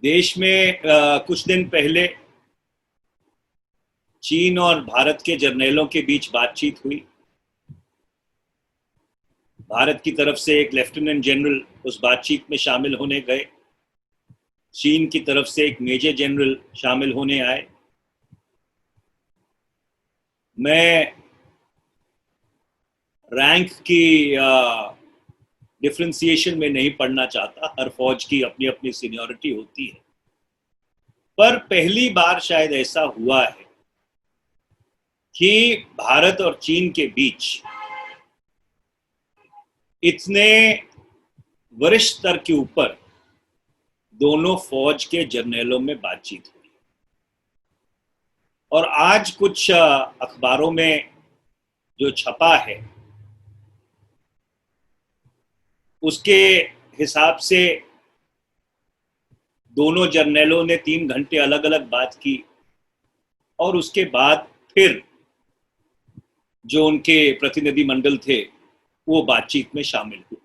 देश में कुछ दिन पहले चीन और भारत के जर्नैलों के बीच बातचीत हुई। भारत की तरफ से एक लेफ्टिनेंट जनरल उस बातचीत में शामिल होने गए, चीन की तरफ से एक मेजर जनरल शामिल होने आए। मैं रैंक की डिफ्रेंसिएशन में नहीं पढ़ना चाहता, हर फौज की अपनी अपनी सीनियरिटी होती है, पर पहली बार शायद ऐसा हुआ है कि भारत और चीन के बीच इतने वरिष्ठ स्तर के ऊपर दोनों फौज के जर्नैलों में बातचीत हुई। और आज कुछ अखबारों में जो छपा है उसके हिसाब से दोनों जर्नैलों ने 3 घंटे अलग अलग बात की और उसके बाद फिर जो उनके प्रतिनिधि मंडल थे वो बातचीत में शामिल हुए।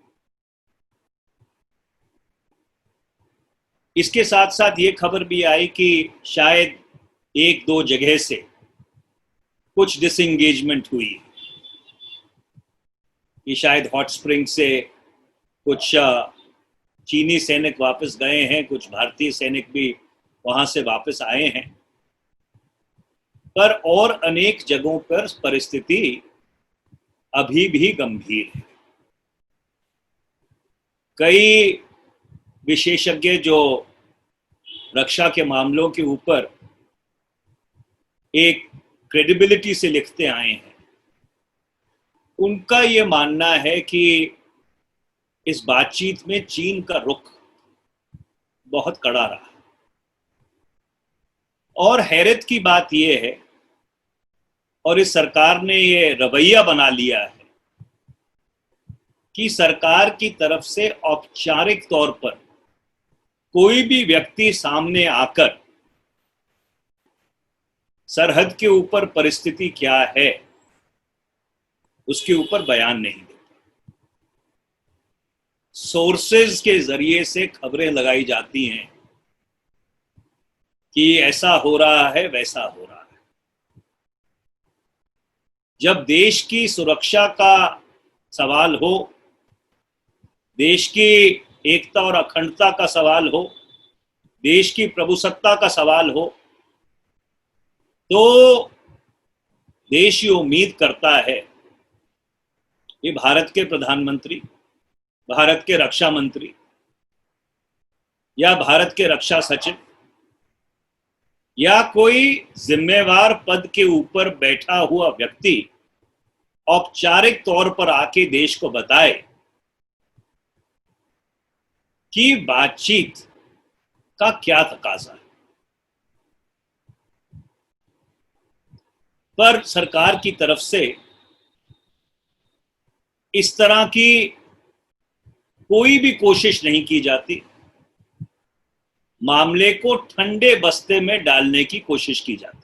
इसके साथ साथ ये खबर भी आई कि शायद 1-2 जगह से कुछ डिसएंगेजमेंट हुई, कि शायद हॉट स्प्रिंग से कुछ चीनी सैनिक वापस गए हैं, कुछ भारतीय सैनिक भी वहां से वापस आए हैं, पर और अनेक जगहों पर परिस्थिति अभी भी गंभीर है। कई विशेषज्ञ जो रक्षा के मामलों के ऊपर एक क्रेडिबिलिटी से लिखते आए हैं, उनका ये मानना है कि इस बातचीत में चीन का रुख बहुत कड़ा रहा। और हैरत की बात यह है, और इस सरकार ने ये रवैया बना लिया है कि सरकार की तरफ से औपचारिक तौर पर कोई भी व्यक्ति सामने आकर सरहद के ऊपर परिस्थिति क्या है उसके ऊपर बयान नहीं देता। सोर्सेज के जरिए से खबरें लगाई जाती हैं कि ऐसा हो रहा है, वैसा हो रहा है। जब देश की सुरक्षा का सवाल हो, देश की एकता और अखंडता का सवाल हो, देश की प्रभुसत्ता का सवाल हो, तो देश ये उम्मीद करता है कि भारत के प्रधानमंत्री, भारत के रक्षा मंत्री या भारत के रक्षा सचिव या कोई जिम्मेवार पद के ऊपर बैठा हुआ व्यक्ति औपचारिक तौर पर आके देश को बताए कि बातचीत का क्या तकाजा है। पर सरकार की तरफ से इस तरह की कोई भी कोशिश नहीं की जाती, मामले को ठंडे बस्ते में डालने की कोशिश की जाती।